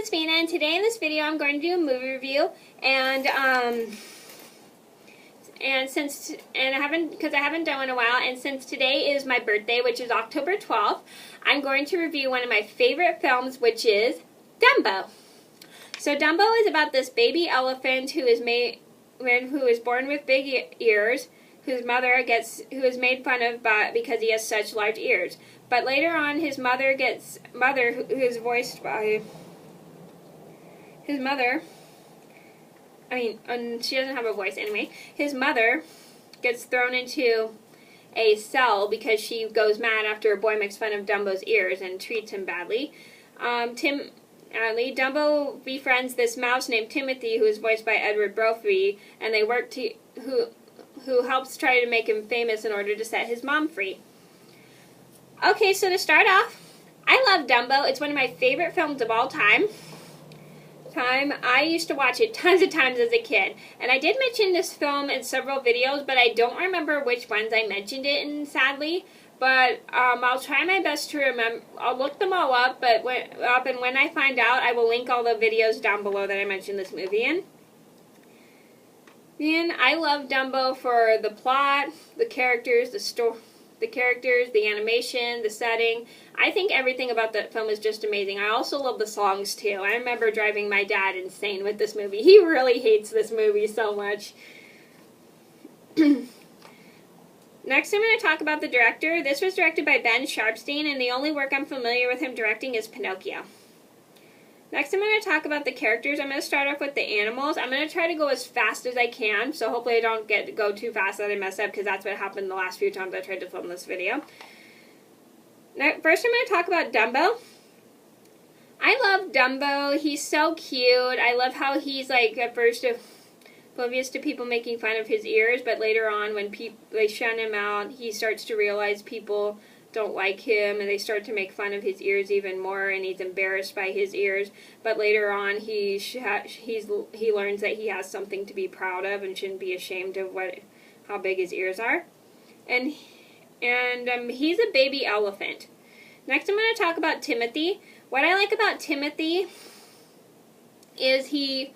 it's Mena, and today in this video I'm going to do a movie review, and I haven't done one in a while, and since today is my birthday, which is October 12th, I'm going to review one of my favorite films, which is Dumbo. So Dumbo is about this baby elephant who is born with big ears, who is made fun of because he has such large ears. But later on, his mother, who is voiced by his mother, she doesn't have a voice anyway. His mother gets thrown into a cell because she goes mad after a boy makes fun of Dumbo's ears and treats him badly. Dumbo befriends this mouse named Timothy, who is voiced by Edward Brophy, and they work who helps try to make him famous in order to set his mom free. Okay, so to start off, I love Dumbo. It's one of my favorite films of all time. I used to watch it tons of times as a kid, and I did mention this film in several videos, but I don't remember which ones I mentioned it in, sadly. But I'll try my best to remember. I'll look them all up, and when I find out, I will link all the videos down below that I mentioned this movie in. And I love Dumbo for the plot, the characters, the animation, the setting. I think everything about that film is just amazing. I also love the songs too. I remember driving my dad insane with this movie. He really hates this movie so much. Next, I'm going to talk about the director. This was directed by Ben Sharpstein, and the only work I'm familiar with him directing is Pinocchio. Next, I'm going to talk about the characters. I'm going to start off with the animals. I'm going to try to go as fast as I can, so hopefully I don't go too fast that I mess up, because that's what happened the last few times I tried to film this video. Now, first, I'm going to talk about Dumbo. I love Dumbo. He's so cute. I love how he's, like, at first oblivious to people making fun of his ears, but later on, when they shun him out, he starts to realize people don't like him, and they start to make fun of his ears even more, and he's embarrassed by his ears. But later on, he learns that he has something to be proud of and shouldn't be ashamed of how big his ears are. And he's a baby elephant. Next, I'm going to talk about Timothy. What I like about Timothy is he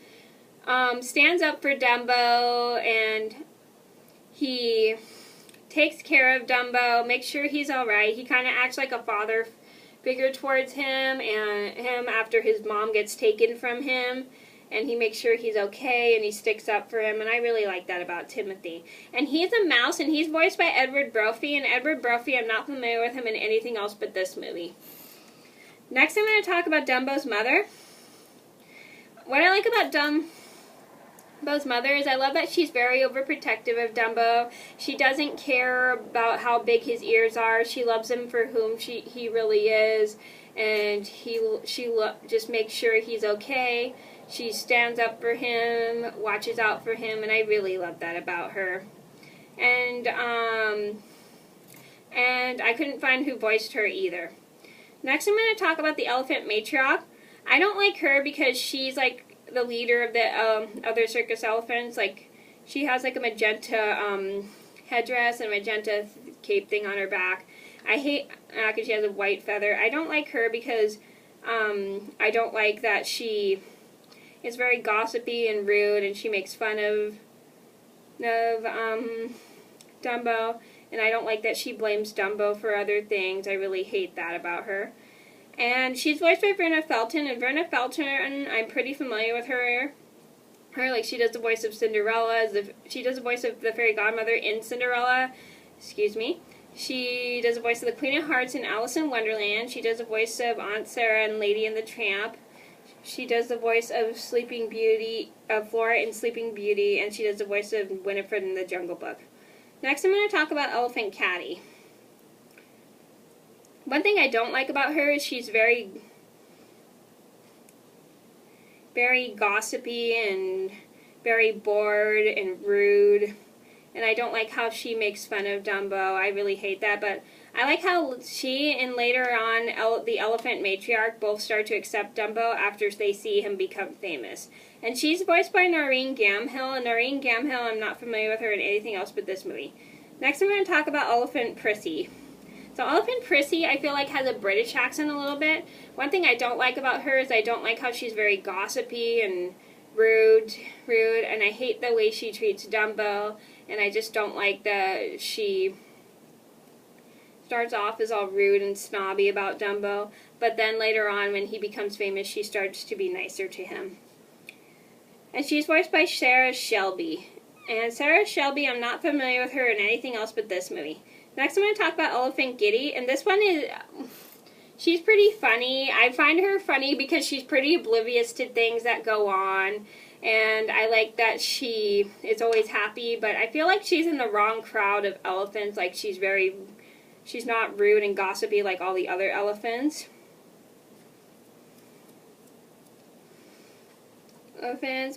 stands up for Dumbo, and he takes care of Dumbo, makes sure he's alright. He kind of acts like a father figure towards him after his mom gets taken from him, and he makes sure he's okay, and he sticks up for him, and I really like that about Timothy. And he's a mouse, and he's voiced by Edward Brophy, and Edward Brophy, I'm not familiar with him in anything else but this movie. Next, I'm going to talk about Dumbo's mother. What I like about Dumbo's mother is I love that she's very overprotective of Dumbo. She doesn't care about how big his ears are. She loves him for whom he really is, and she just makes sure he's okay. She stands up for him, watches out for him, and I really love that about her. And I couldn't find who voiced her either. Next, I'm going to talk about the elephant matriarch. I don't like her because she's like the leader of the other circus elephants. Like, she has like a magenta headdress and a magenta cape thing on her back. I hate because she has a white feather. I don't like her because I don't like that she is very gossipy and rude, and she makes fun of Dumbo, and I don't like that she blames Dumbo for other things. I really hate that about her. And she's voiced by Verna Felton, and Verna Felton, I'm pretty familiar with her. Like, she does the voice of Cinderella, she does the voice of the fairy godmother in Cinderella, She does the voice of the Queen of Hearts in Alice in Wonderland. She does the voice of Aunt Sarah in Lady and the Tramp. She does the voice of Flora in Sleeping Beauty, and she does the voice of Winifred in The Jungle Book. Next, I'm going to talk about Elephant Caddy. One thing I don't like about her is she's very, very gossipy and very bored and rude, and I don't like how she makes fun of Dumbo. I really hate that, but I like how she and later on the elephant matriarch both start to accept Dumbo after they see him become famous. And she's voiced by Noreen Gamhill, and Noreen Gamhill, I'm not familiar with her in anything else but this movie. Next, I'm going to talk about Elephant Prissy. So The elephant Prissy, I feel like, has a British accent a little bit. One thing I don't like about her is I don't like how she's very gossipy and rude, and I hate the way she treats Dumbo, and I just don't like that she starts off as all rude and snobby about Dumbo, but then later on when he becomes famous she starts to be nicer to him. And she's voiced by Sarah Shelby. And Sarah Shelby, I'm not familiar with her in anything else but this movie. Next I'm going to talk about Elephant Giddy, and this one is, she's pretty funny. I find her funny because she's pretty oblivious to things that go on, and I like that she is always happy, but I feel like she's in the wrong crowd of elephants. Like she's not rude and gossipy like all the other elephants.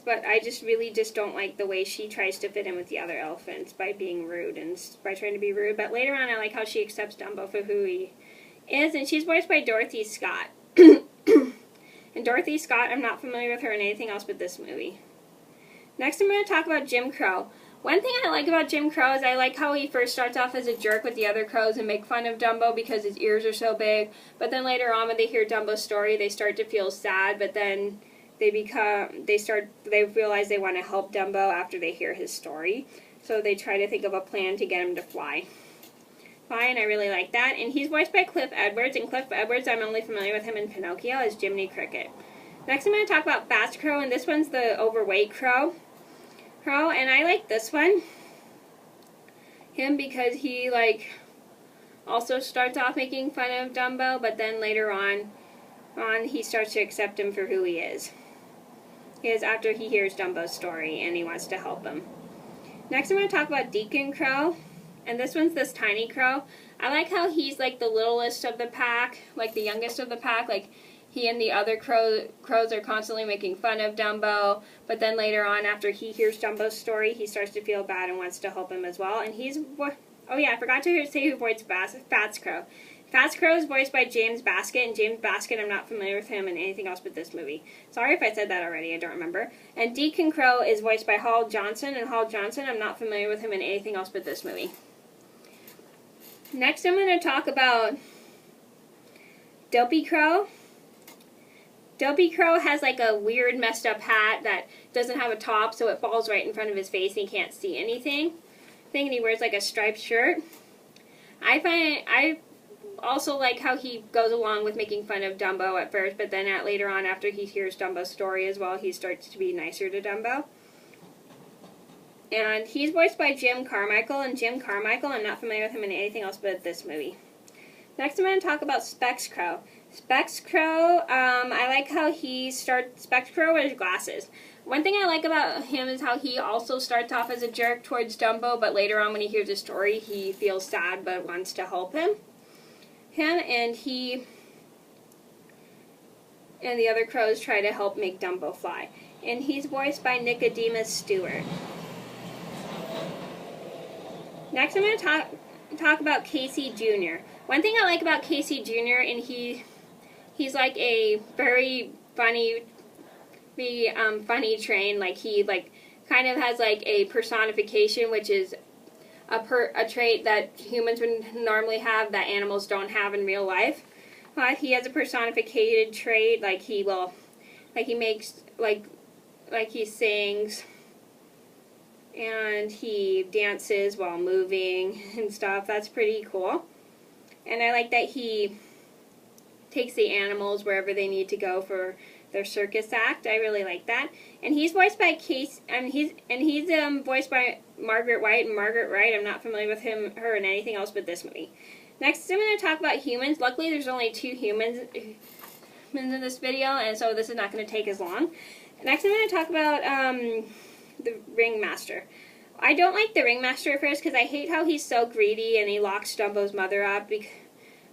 But I really don't like the way she tries to fit in with the other elephants by being rude and by trying to be rude. But later on I like how she accepts Dumbo for who he is, and she's voiced by Dorothy Scott. And Dorothy Scott, I'm not familiar with her in anything else but this movie. Next I'm going to talk about Jim Crow. One thing I like about Jim Crow is I like how he first starts off as a jerk with the other crows and make fun of Dumbo because his ears are so big. But then later on when they hear Dumbo's story, they start to feel sad, but then they realize they want to help Dumbo after they hear his story. So they try to think of a plan to get him to fly. And I really like that. And he's voiced by Cliff Edwards, and Cliff Edwards, I'm only familiar with him in Pinocchio as Jiminy Cricket. Next I'm going to talk about Fast Crow, and this one's the overweight crow. And I like this one, him, because he also starts off making fun of Dumbo, but then later on he starts to accept him for who he is. After he hears Dumbo's story and he wants to help him. Next I'm going to talk about Deacon Crow, and this one's this tiny crow. I like how he's like the littlest of the pack, like the youngest of the pack. Like he and the other crows are constantly making fun of Dumbo, but then later on, after he hears Dumbo's story, he starts to feel bad and wants to help him as well. And oh yeah, I forgot to say who voiced Fats Crow. Fats Crow is voiced by James Baskett, and James Baskett, I'm not familiar with him in anything else but this movie. Sorry if I said that already, I don't remember. And Deacon Crow is voiced by Hall Johnson, and Hall Johnson, I'm not familiar with him in anything else but this movie. Next I'm going to talk about Dopey Crow. Dopey Crow has like a weird messed up hat that doesn't have a top, so it falls right in front of his face and he can't see anything. And he wears like a striped shirt. I also like how he goes along with making fun of Dumbo at first, but then later on, after he hears Dumbo's story as well, he starts to be nicer to Dumbo. And he's voiced by Jim Carmichael, and Jim Carmichael, I'm not familiar with him in anything else but this movie. Next I'm going to talk about Specs Crow. Specs Crow, I like how Specs Crow wears glasses. One thing I like about him is how he also starts off as a jerk towards Dumbo, but later on when he hears his story, he feels sad but wants to help him. And the other crows try to help make Dumbo fly. And he's voiced by Nicodemus Stewart. Next I'm going to talk about Casey Jr. One thing I like about Casey Jr., and he's like a very funny train. Like he kind of has like a personification, which is a trait that humans would normally have that animals don't have in real life. He has a personificated trait, like he sings and he dances while moving and stuff. That's pretty cool. And I like that he takes the animals wherever they need to go for their circus act. I really like that. And he's voiced by he's voiced by Margaret White. And Margaret White, I'm not familiar with her in anything else but this movie. Next, I'm going to talk about humans. Luckily, there's only 2 humans in this video, and so this is not going to take as long. Next, I'm going to talk about the Ringmaster. I don't like the Ringmaster at first because I hate how he's so greedy and he locks Dumbo's mother up.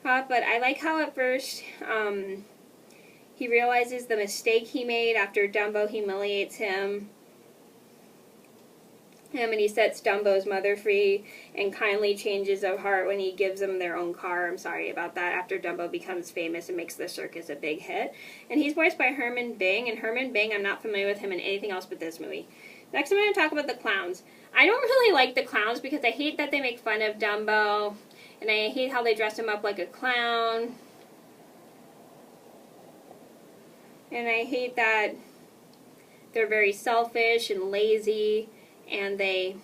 But I like how at first he realizes the mistake he made after Dumbo humiliates him. And he sets Dumbo's mother free and kindly changes of heart when he gives them their own car. I'm sorry about that. After Dumbo becomes famous and makes the circus a big hit. And he's voiced by Herman Bing. And Herman Bing, I'm not familiar with him in anything else but this movie. Next, I'm going to talk about the clowns. I don't really like the clowns because I hate that they make fun of Dumbo. And I hate how they dress him up like a clown. And I hate that they're very selfish and lazy, and they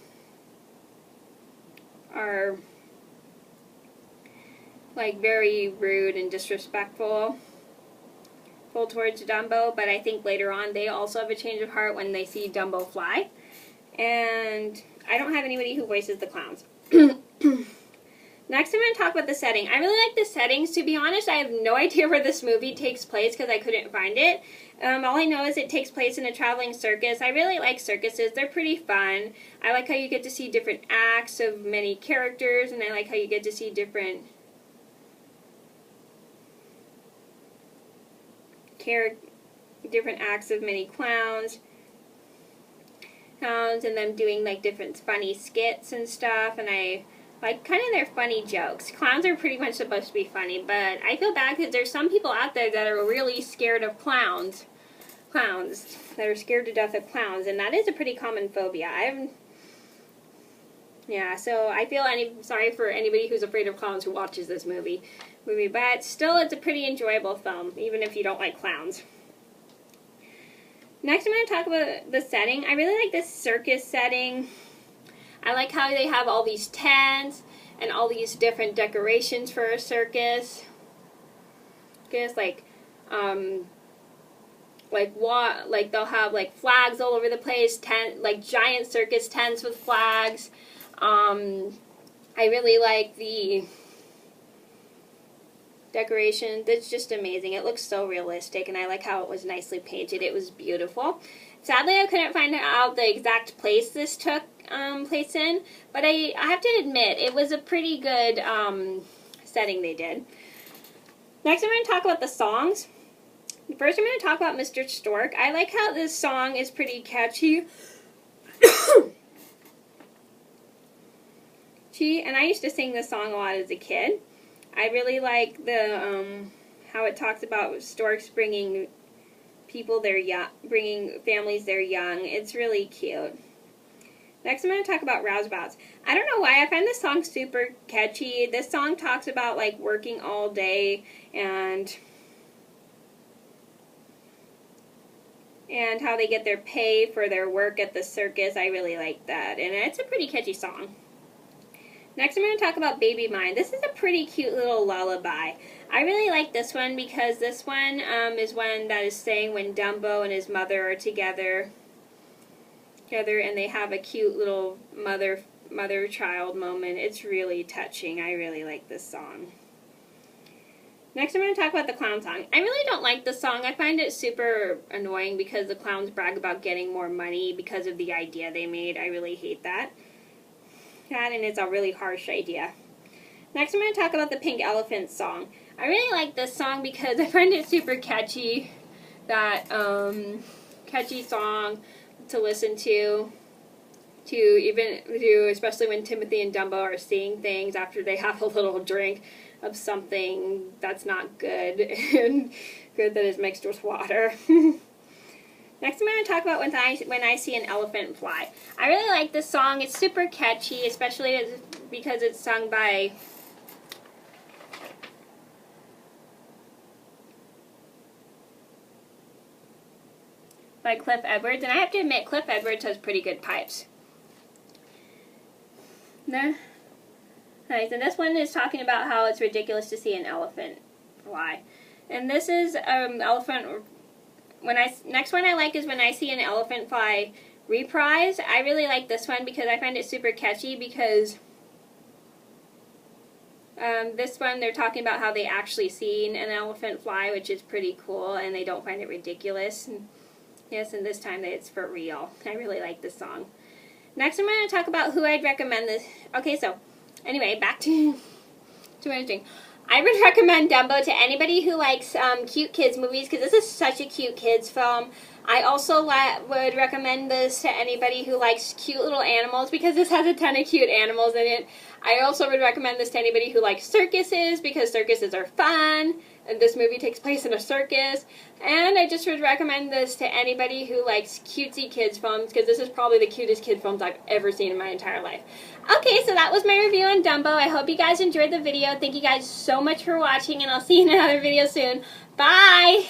are like very rude and disrespectful towards Dumbo. But I think later on they also have a change of heart when they see Dumbo fly. And I don't have anybody who voices the clowns. Next, I'm going to talk about the setting. I really like the settings. To be honest, I have no idea where this movie takes place because I couldn't find it. All I know is it takes place in a traveling circus. I really like circuses. They're pretty fun. I like how you get to see different acts of many characters, and I like how you get to see different acts of many clowns, and them doing like different funny skits and stuff, and I like kind of their funny jokes. Clowns are pretty much supposed to be funny, but I feel bad because there's some people out there that are really scared of clowns. Clowns that are scared to death of clowns, and that is a pretty common phobia. So I feel sorry for anybody who's afraid of clowns who watches this movie, but still it's a pretty enjoyable film, even if you don't like clowns. Next I'm going to talk about the setting. I really like this circus setting. I like how they have all these tents and all these different decorations for a circus. Like they'll have like flags all over the place, like giant circus tents with flags. I really like the decoration. It's just amazing. It looks so realistic, and I like how it was nicely painted. It was beautiful. Sadly, I couldn't find out the exact place this took place in, but I have to admit, it was a pretty good setting they did. Next, I'm going to talk about the songs. First, I'm going to talk about Mr. Stork. I like how this song is pretty catchy. And I used to sing this song a lot as a kid. I really like the how it talks about storks bringing families their young. It's really cute. Next, I'm going to talk about Rousebouts. I don't know why I find this song super catchy. This song talks about like working all day and how they get their pay for their work at the circus. I really like that, and it's a pretty catchy song. Next, I'm going to talk about Baby Mine. This is a pretty cute little lullaby. I really like this one because this one is one that is sang when Dumbo and his mother are together, and they have a cute little mother-child moment. It's really touching. I really like this song. Next, I'm going to talk about the clown song. I really don't like this song. I find it super annoying because the clowns brag about getting more money because of the idea they made. I really hate that. And it's a really harsh idea. Next, I'm going to talk about the Pink Elephant song. I really like this song because I find it super catchy. That catchy song to listen to especially when Timothy and Dumbo are seeing things after they have a little drink of something that's not good and good that is mixed with water. Next, I'm going to talk about when I see an elephant fly. I really like this song. It's super catchy, especially because it's sung by Cliff Edwards, and I have to admit, Cliff Edwards has pretty good pipes. Alright, so this one is talking about how it's ridiculous to see an elephant fly. And this is elephant. Next one I like is when I see an elephant fly reprise. I really like this one because I find it super catchy because this one they're talking about how they actually seen an elephant fly, which is pretty cool, and they don't find it ridiculous. And this time it's for real. I really like this song. Next, I'm going to talk about who I'd recommend this. Okay, so anyway, back to what I was doing. I would recommend Dumbo to anybody who likes cute kids movies because this is such a cute kids film. I also would recommend this to anybody who likes cute little animals because this has a ton of cute animals in it. I also would recommend this to anybody who likes circuses because circuses are fun. And this movie takes place in a circus. And I just would recommend this to anybody who likes cutesy kids films, because this is probably the cutest kid films I've ever seen in my entire life. Okay, so that was my review on Dumbo. I hope you guys enjoyed the video. Thank you guys so much for watching, and I'll see you in another video soon. Bye!